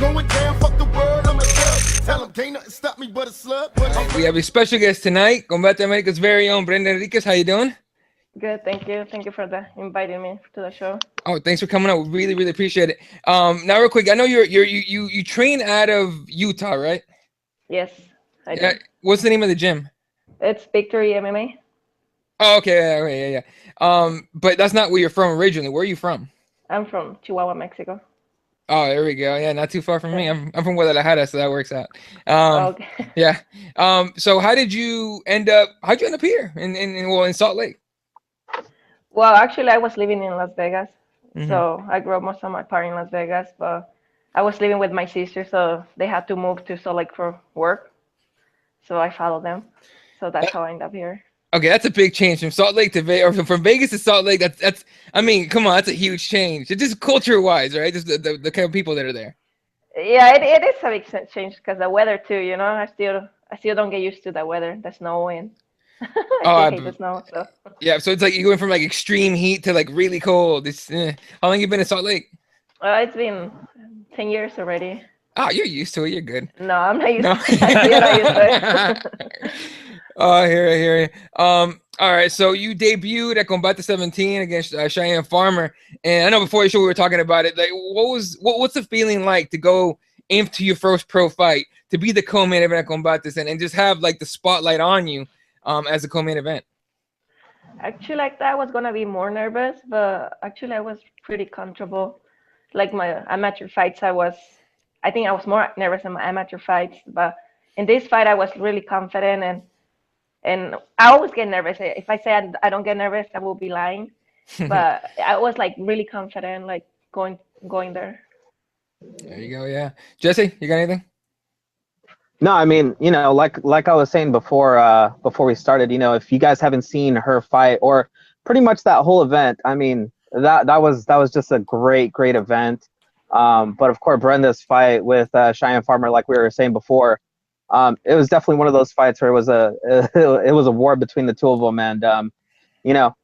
going down, fuck the world, I'm a thug. Tell them can't nothing stop me but a slug. We have a special guest tonight, Combate America's very own Brenda Enriquez. How you doing? Good, thank you. Thank you for inviting me to the show. Oh, thanks for coming out. We really, really appreciate it. Now, real quick, I know you train out of Utah, right? Yes, I do. What's the name of the gym? It's Victory MMA. Oh, okay, yeah. But that's not where you're from originally. Where are you from? I'm from Chihuahua, Mexico. Oh, there we go. Yeah, not too far from me. I'm from Guadalajara, so that works out. Okay. Yeah. So how'd you end up here in Salt Lake? Well, actually, I was living in Las Vegas, Mhm. so I grew up most of my part in Las Vegas. But I was living with my sister, so they had to move to Salt Lake for work. So I followed them. So that's how I ended up here. Okay, that's a big change from Salt Lake to Vegas, or from Vegas to Salt Lake. That's. I mean, come on, that's a huge change. It's just culture-wise, right? Just the kind of people that are there. Yeah, it is a big change because the weather too. You know, I still don't get used to the weather, the snow, and I still hate the snow. So. Yeah, so it's like you going from like extreme heat to like really cold. How long you been in Salt Lake? It's been 10 years already. Oh, you're used to it. You're good. No, I'm not used to it. I'm still not used to it. Oh, I hear you. All right, so you debuted at Combate 17 against Cheyenne Farmer, and I know before the show we were talking about it. Like, what's the feeling like to go into your first pro fight, to be the co-main event at Combates, and just have like the spotlight on you as a co-main event? Actually, like that, I was gonna be more nervous, but actually, I was pretty comfortable. Like my amateur fights, I think I was more nervous in my amateur fights, but in this fight, I was really confident and I always get nervous. If I say I don't get nervous, I will be lying. But I was like really confident, like going there. There you go. Yeah, Jesse, you got anything? No, I mean, like I was saying before we started, if you guys haven't seen her fight or pretty much that whole event, I mean, that was just a great event. But of course, Brenda's fight with Cheyenne Farmer, like we were saying before, it was definitely one of those fights where it was a war between the two of them, and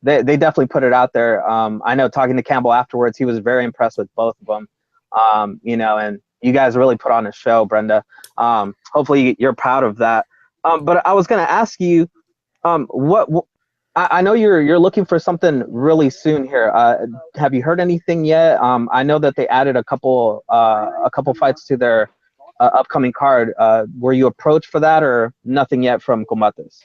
they definitely put it out there. I know, talking to Campbell afterwards, he was very impressed with both of them. And you guys really put on a show, Brenda. Hopefully you're proud of that. But I was gonna ask you, what I know you're looking for something really soon here. Have you heard anything yet? I know that they added a couple fights to their upcoming card. Were you approached for that, or nothing yet from Combates?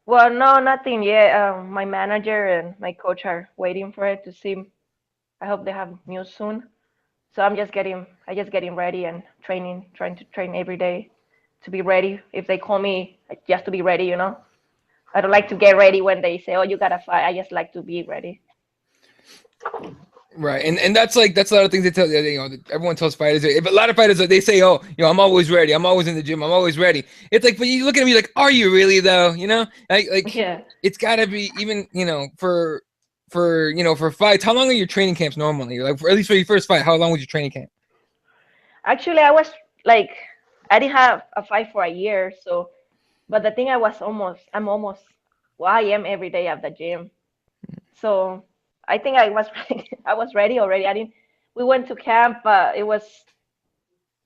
Well, no, nothing yet. My manager and my coach are waiting for it to see. I hope they have news soon. So I'm just getting ready and trying to train every day to be ready. If they call me, just to be ready, I don't like to get ready when they say, "Oh, you gotta fight." I just like to be ready. Right, and that's a lot of things they tell everyone tells fighters. If a lot of fighters, they say, "Oh, I'm always ready. I'm always in the gym. I'm always ready." It's like, but you look at me like, "Are you really though?" Yeah. It's got to be even for fights. How long are your training camps normally? Like, at least for your first fight, how long was your training camp? Actually, I was like, I didn't have a fight for a year, so. But the thing, I'm almost. Well, I am every day at the gym, so. I think I was ready already. We went to camp, but it was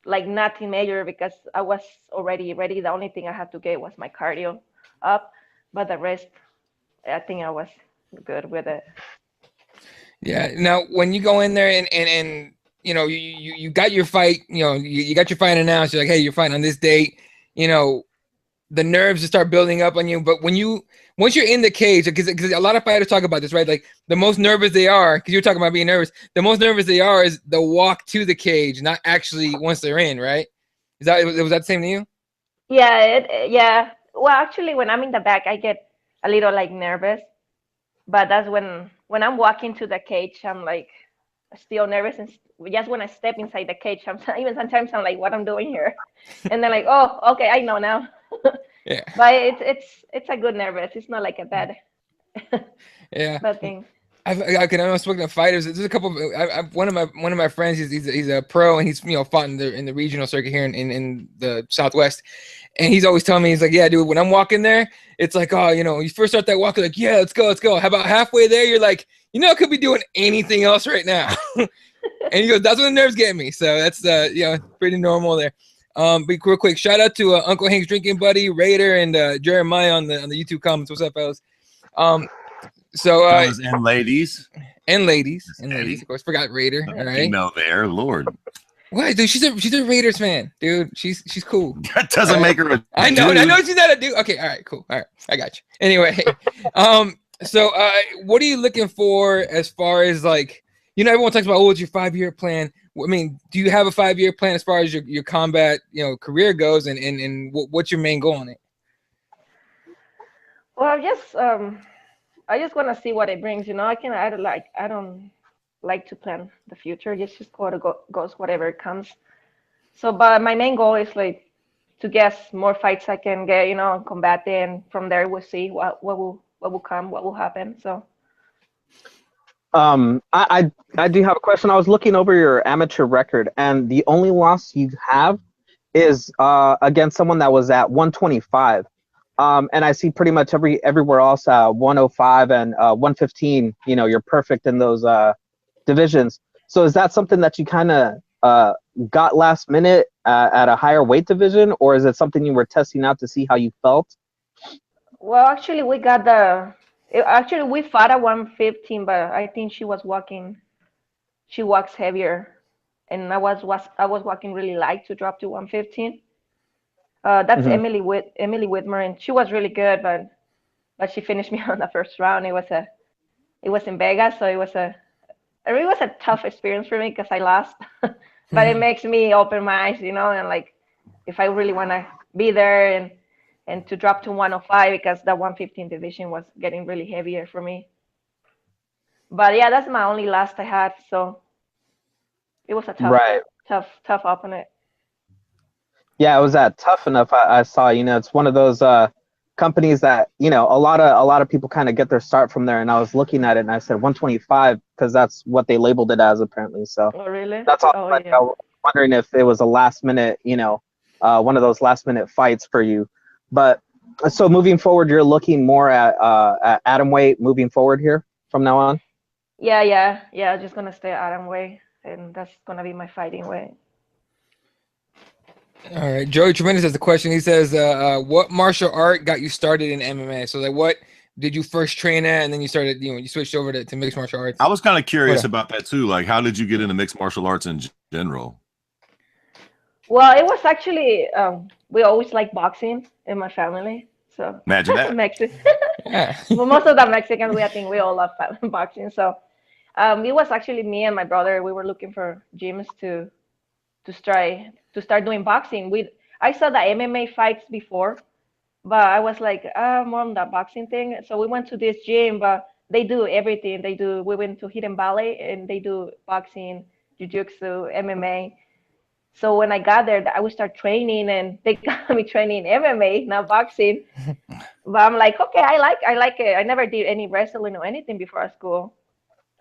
like nothing major because I was already ready. The only thing I had to get was my cardio up, but the rest, I think I was good with it. Yeah. Now, when you go in there and you got your fight, you got your fight announced. You're like, hey, you're fighting on this date. The nerves just start building up on you. But once you're in the cage, because a lot of fighters talk about this, right? Like the most nervous they are, because you're talking about being nervous, the most nervous they are is the walk to the cage, not actually once they're in, right? Was that the same to you? Yeah, yeah. Well, actually, when I'm in the back, I get a little like nervous, but that's when I'm walking to the cage, I'm like still nervous, and just when I step inside the cage, even sometimes I'm like, what I'm doing here, and then like, oh, okay, I know now. Yeah. But it's a good nervous. It's not like a bad bad thing. I'm speaking to fighters. There's a couple. One of my friends. He's a pro, and he's fought in the regional circuit here in the Southwest. And he's always telling me, he's like, yeah, dude, when I'm walking there, it's like, oh, you first start that walk, like, yeah, let's go. How about halfway there, you're like, I could be doing anything else right now. And he goes, "That's when the nerves get me." So that's pretty normal there. But real quick, shout out to Uncle Hank's drinking buddy Raider and Jeremiah on the YouTube comments. What's up, fellas? Fellas and ladies, and ladies, of course. Forgot Raider. All right, female there, Lord. What, dude? She's a Raiders fan, dude. She's cool. That doesn't make her a I know dude. she's not a dude. Okay, all right, cool. All right, I got you. Anyway, so what are you looking for as far as like, everyone talks about, what's your 5-year plan? I mean, do you have a 5-year plan as far as your combat, career goes, and what's your main goal on it? Well, I just want to see what it brings. I don't like to plan the future. Just goes whatever comes. So, but my main goal is like to get more fights I can get, combat, and from there we'll see what will come, what will happen. So. I do have a question. I was looking over your amateur record, and the only loss you have is against someone that was at 125. And I see pretty much everywhere else 105 and 115. You're perfect in those divisions. So is that something that you kind of got last minute at a higher weight division, or is it something you were testing out to see how you felt? Well, actually, we fought at 115, but I think she was walking. She walks heavier, and I was walking really light to drop to 115. That's Emily Whitmer, and she was really good, but she finished me on the first round. It was in Vegas, so it was a tough experience for me because I lost. But it makes me open my eyes, and like if I really want to be there and to drop to 105, because the 115 division was getting really heavier for me. But yeah, that's my only loss I had. So it was a tough opponent. Yeah, it was Tough Enough. I saw, it's one of those companies that, a lot of people kind of get their start from there. And I was looking at it and I said 125 because that's what they labeled it as apparently. So oh, really? That's all. I was wondering if it was a last minute, one of those last minute fights for you. But so moving forward, you're looking more at atom weight moving forward here from now on? Yeah. I'm just going to stay at atom weight, and that's going to be my fighting weight. All right. Joey Tremendous has a question. He says, what martial art got you started in MMA? So like what did you first train at, and then you started, you switched over to mixed martial arts? I was kind of curious about that too. Like, how did you get into mixed martial arts in general? Well, it was actually, we always like boxing in my family. So imagine that. Mexican. Yeah. Well, most of the Mexicans, I think we all love boxing. So it was actually me and my brother. We were looking for gyms to start doing boxing. I saw the MMA fights before, but I was like, more on the boxing thing. So we went to this gym, but they do everything. We went to Hidden Valley, and they do boxing, jiu-jitsu, MMA. So when I got there, I would start training, and they got me training MMA, not boxing. But I'm like, okay, I like it. I never did any wrestling or anything before school.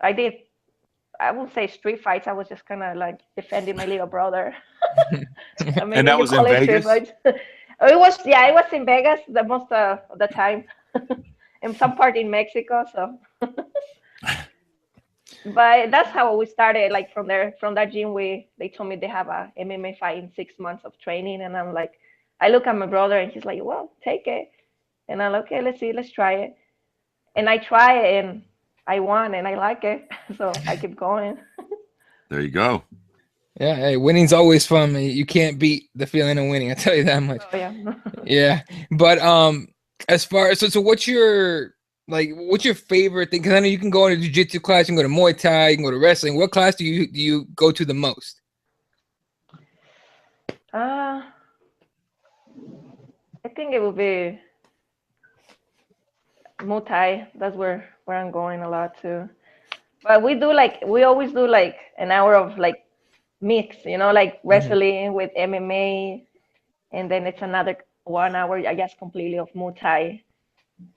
I won't say street fights. I was just kind of like defending my little brother. And that was in Vegas? It was in Vegas the most of the time. And some part in Mexico. So, but that's how we started. Like from that gym, they told me they have a MMA fight in 6 months of training, and I'm like, I look at my brother, and he's like, well, take it, and I'm like, okay, let's try it, and I try it, and I won, and I like it, so I keep going. There you go. Yeah, hey, winning's always fun. You can't beat the feeling of winning. I tell you that much. Oh, yeah. Yeah, but as far as so what's your favorite thing? Because I know you can go in a jiu-jitsu class, you can go to Muay Thai, you can go to wrestling. What class do you go to the most? I think it would be Muay Thai. That's where I'm going a lot too. But we always do like an hour of like mix, like wrestling with MMA, and then it's another 1 hour, I guess, completely of Muay Thai.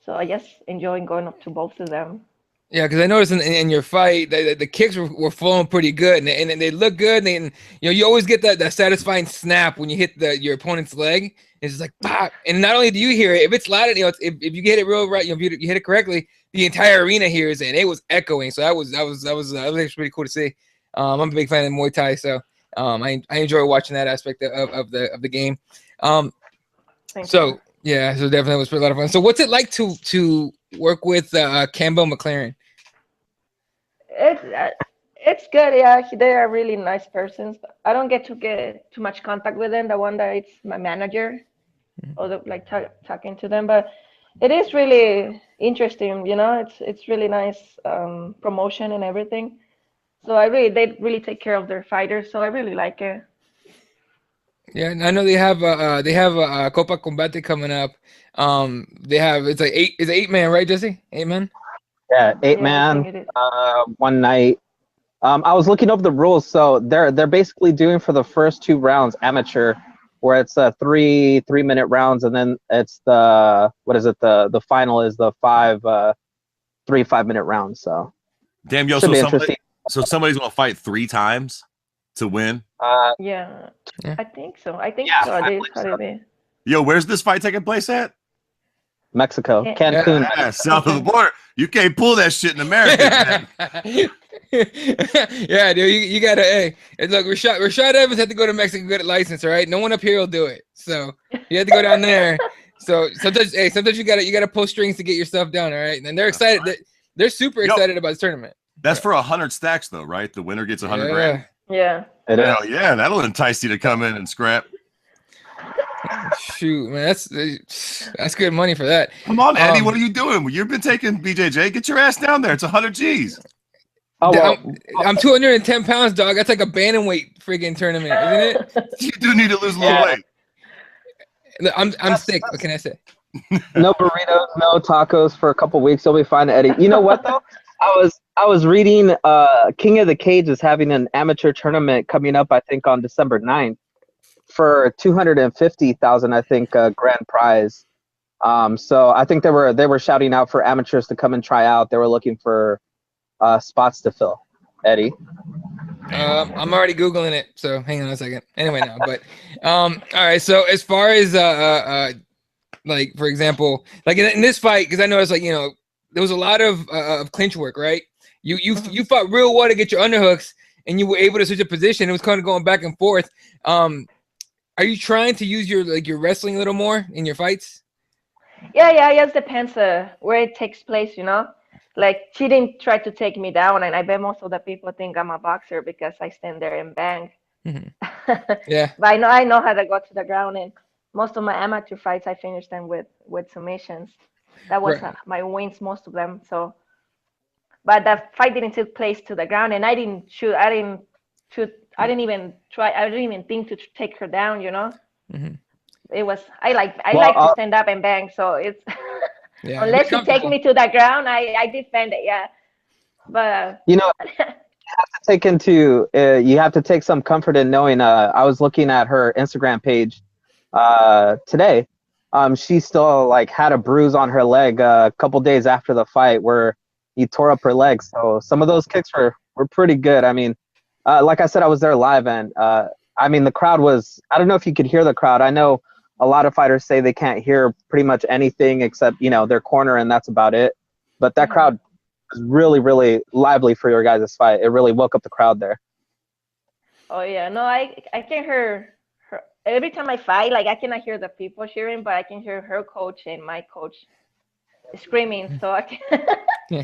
So I just enjoying going up to both of them. Yeah, because I noticed in your fight, the kicks were flowing pretty good, and they look good. And you always get that satisfying snap when you hit your opponent's leg. It's just like pop. And not only do you hear it, if it's loud, if you get it real right, if you hit it correctly, the entire arena hears it, and it was echoing. So that was actually pretty cool to see. I'm a big fan of Muay Thai, so I enjoy watching that aspect of the game. Thank So you. yeah, so definitely was a lot of fun. So what's it like to work with Campbell McLaren? It's good. Yeah, they are really nice persons. I don't get too much contact with them. The one that it's my manager, or like talking to them, but it is really interesting. You know, it's really nice promotion and everything. So they really take care of their fighters. So I really like it. Yeah, and I know they have a Copa Combate coming up. It's like it's 8 man, right, Jesse? 8 man. Yeah, eight Yeah, I think man, it is. one night. I was looking over the rules, so they're basically doing for the first 2 rounds amateur, where it's 3 3-minute rounds, and then it's the final is the 3 5-minute rounds. So Damn, yo, should so be somebody, interesting. so somebody's gonna fight 3 times to win. Yeah, Yeah. I think so. I think Yeah, so. I It is believe how so. it is. Yo, where's this fight taking place at? Mexico, Yeah. Cancun. Yeah, south of the border. You can't pull that shit in America. Yeah, dude, you gotta. Hey, and look, Rashad Evans had to go to Mexico to get a license. All right, no one up here will do it. So you had to go down there. So sometimes you gotta pull strings to get your stuff done. All right, and they're excited. They're super Yo. excited about this tournament. That's for 100 stacks, though, right? The winner gets 100 grand. Yeah. It is. Hell yeah, that'll entice you to come in and scrap. Shoot, man, that's good money for that. Come on, Eddie, Um, what are you doing? You've been taking BJJ. Get your ass down there. It's 100 G's. Oh well, I'm 210 pounds, dog. That's like a bantamweight friggin' tournament, isn't it? You do need to lose a little Yeah. weight. Look, I'm sick. What can I say? no burritos, no tacos for a couple weeks. You'll be fine, Eddie. You know what though? I was reading King of the Cage is having an amateur tournament coming up, I think on December 9th for 250,000, I think, grand prize. So I think they were shouting out for amateurs to come and try out. They were looking for spots to fill. Eddie. I'm already googling it, so hang on a second. Anyway, no, but all right. So as far as like for example, like in this fight, because I noticed like there was a lot of clinch work, right? You fought real well to get your underhooks, and you were able to switch a position. It was kind of going back and forth. Are you trying to use your wrestling a little more in your fights? Yeah, it just depends where it takes place, you know. Like she didn't try to take me down, and I bet most of the people think I'm a boxer because I stand there and bang. Yeah. But I know how to go to the ground, and most of my amateur fights I finished them with submissions. That was Right. my wins, most of them. So, but the fight didn't take place to the ground, and I didn't shoot. I didn't shoot. I didn't even try. I didn't even think to take her down. You know. Mhm. It was. I like Well, to stand up and bang. So it's. Yeah. Unless Be you take comfortable. me to the ground, I defend it. Yeah. But You know, you have to take some comfort in knowing. I was looking at her Instagram page today. She still like had a bruise on her leg a couple days after the fight where he tore up her leg. So some of those kicks were pretty good. I mean, like I said, I was there live, and I mean the crowd was. I don't know if you could hear the crowd. I know a lot of fighters say they can't hear pretty much anything except their corner, and that's about it. But that crowd was really, really lively for your guys' fight. It really woke up the crowd there. oh yeah, no, I can hear her every time I fight. Like I cannot hear the people cheering, but I can hear her coach and my coach screaming. So I can.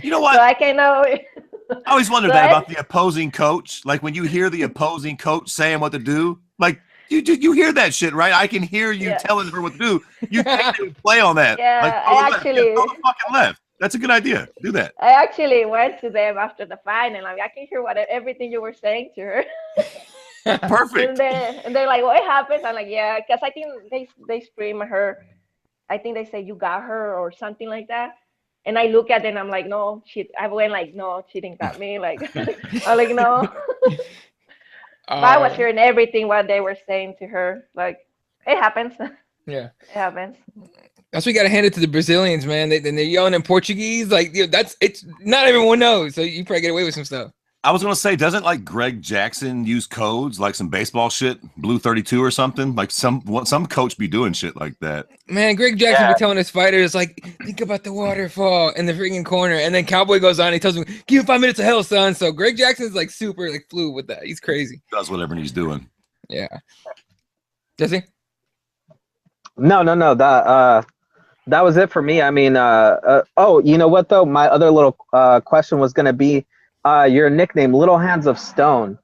You know what? So I can know. I always wondered So that I- about the opposing coach. Like when you hear the opposing coach saying what to do, like you hear that shit, right? I can hear you Yeah. telling her what to do. You think they would play on that? Yeah, like, I go left. actually- Go the fucking left. That's a good idea. Do that. I actually went to them after the fight, and like I can hear everything you were saying to her. Perfect. And they're like, "What happened?" I'm like, "Yeah," because I think they scream at her. I think they say you got her or something like that. And I look at it and I'm like, "No, I went like, no, she didn't got me." Like, I'm like, "No." But I was hearing everything what they were saying to her. Like, it happens. Yeah. It happens. That's what you gotta hand it to the Brazilians, man. They're yelling in Portuguese. Like it's not everyone knows, so you probably get away with some stuff. I was gonna say, doesn't like Greg Jackson use codes like some baseball shit, Blue 32 or something? Like some coach be doing shit like that. Man, Greg Jackson be telling his fighters like, think about the waterfall in the freaking corner, and then Cowboy goes on, he tells him, give him 5 minutes of hell, son. So Greg Jackson's like super like fluid with that. He's crazy. Does whatever he's doing. Yeah. Jesse? No. That was it for me. I mean, oh, you know what though? My other little question was gonna be, your nickname, Little Hands of Stone.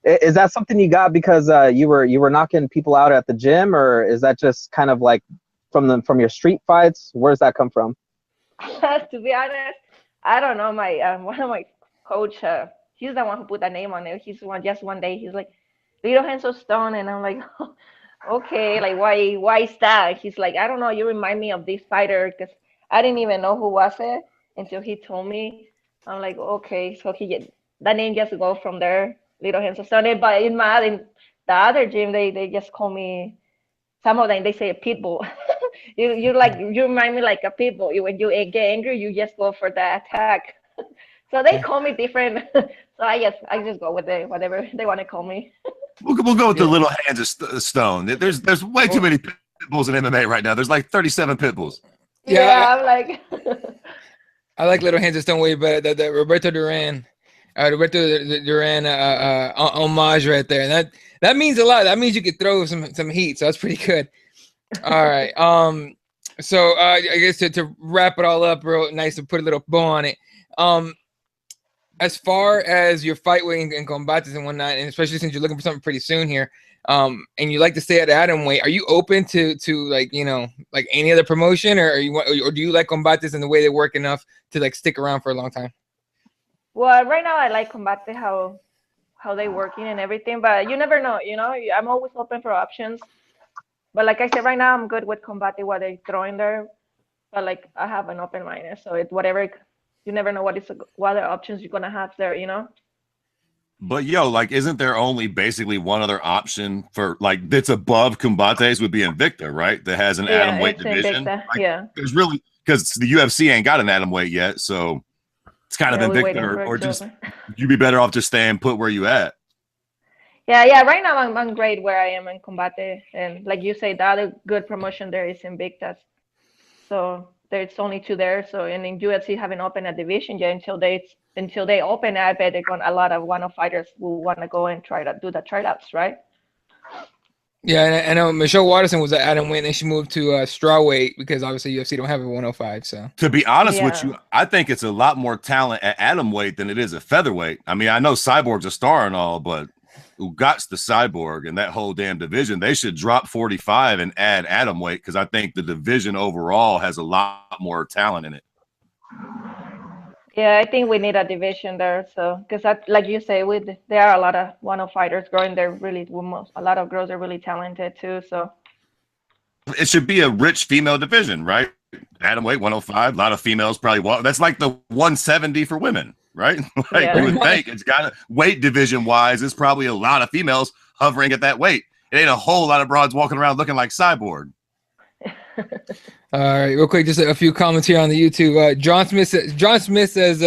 Is that something you got because you were knocking people out at the gym, or is that just kind of like from your street fights? Where does that come from? To be honest, I don't know. My one of my coach, he's the one who put that name on it. He's the one. Just one day, he's like, Little Hands of Stone, and I'm like, okay, like why is that? He's like, I don't know. You remind me of this fighter, because I didn't even know who was it until he told me. I'm like, okay, so that name just go from there, Little Hands of Stone. But in the other gym, they just call me. Some of them they say a pit bull. you remind me like a pit bull. When you get angry, you just go for the attack. So they call me different. So I just go with whatever they want to call me. We'll go with the Little Hands of Stone. There's way too many pit bulls in MMA right now. There's like 37 pit bulls. Yeah, I'm like. I like Little Hands of Stone way better. The Roberto Duran homage right there. And that means a lot. That means you could throw some heat. So that's pretty good. All right. So I guess to wrap it all up real nice and put a little bow on it. As far as your fight weight and combates and whatnot, and especially since you're looking for something pretty soon here, and you like to stay at atom weight, are you open to like, you know, like any other promotion, or do you like combates and the way they work enough to like stick around for a long time? Well, right now I like combate how they working and everything, but you never know. You know, I'm always open for options. But like I said, right now I'm good with combate what they throw in there. But like I have an open mind, so it whatever. You never know what other options you're gonna have there, you know. But like, isn't there only basically one other option for like that's above combates would be Invicta, right? That has an atom weight division. Like, yeah. There's really, because the UFC ain't got an atom weight yet, so it's kind of Invicta, or just you'd be better off just staying put where you at. Yeah. Right now I'm great where I am in combate, and like you say, the other good promotion there is Invicta. So there's only two there. So and in UFC haven't opened a division yet until they open. I bet they're going a lot of one-off fighters will want to go and try to do the tryouts, right? Yeah, and I know Michelle Watterson was at atom weight, and then she moved to strawweight because obviously UFC don't have a 105. So to be honest with you, I think it's a lot more talent at atom weight than it is at featherweight. I mean, I know Cyborg's a star and all, but who got's the Cyborg and that whole damn division? They should drop 45 and add atom weight, because I think the division overall has a lot more talent in it. Yeah, I think we need a division there. So because like you say, there are a lot of one-off fighters growing. They're really a lot of girls are really talented too. So it should be a rich female division, right? Atom weight 105, a lot of females probably. That's like the 170 for women. Right? Like you would think it's got weight division wise, there's probably a lot of females hovering at that weight. It ain't a whole lot of broads walking around looking like Cyborg. All right, real quick, just a few comments here on the YouTube. John Smith says,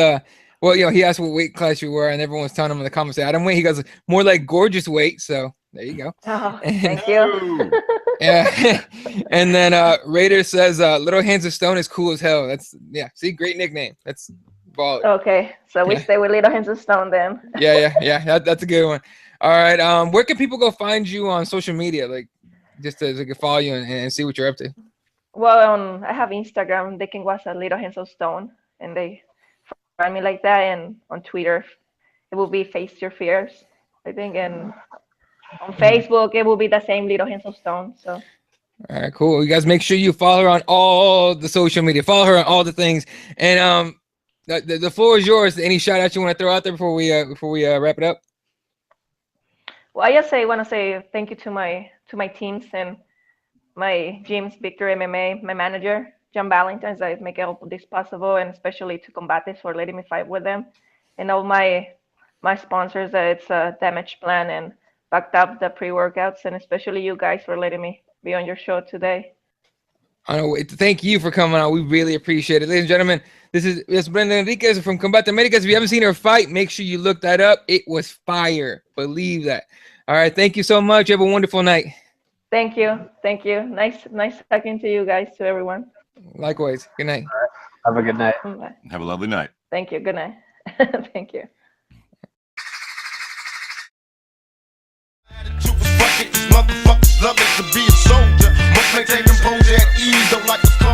well, you know, he asked what weight class you were, and everyone was telling him in the comments, atom weight. He goes, more like gorgeous weight. So there you go. Oh, thank you. Yeah. And then Raider says, Little Hands of Stone is cool as hell. See, great nickname. That's ball. Okay, so we stay with Little Hands of Stone then. Yeah. That's a good one. All right. Where can people go find you on social media, like just to they can follow you and see what you're up to? Well, I have Instagram. They can go as Little Hands of Stone, and they find me like that. And on Twitter, it will be Face Your Fears, I think. And on Facebook, it will be the same, Little Hands of Stone. So. All right, cool. You guys make sure you follow her on all the social media. Follow her on all the things. And the floor is yours. Any shout outs you want to throw out there before we wrap it up? Well, I just want to say thank you to my teams and my gyms, Victor MMA, my manager, John Valentine, that make all this possible, and especially to Combates for letting me fight with them, and all my sponsors. It's a Damage Plan and Backed Up the pre-workouts, and especially you guys for letting me be on your show today. I know. Thank you for coming on. We really appreciate it. Ladies and gentlemen, this is Brenda Enriquez from Combate Americas. If you haven't seen her fight, make sure you look that up. It was fire. Believe that. All right. Thank you so much. Have a wonderful night. Thank you. Thank you. Nice talking to you guys, to everyone. Likewise. Good night. Have a good night. Bye. Have a lovely night. Thank you. Good night. Thank you. Attitude was fucking, motherfuckers loving to be a soldier. Must maintain composure at ease, don't like the storm.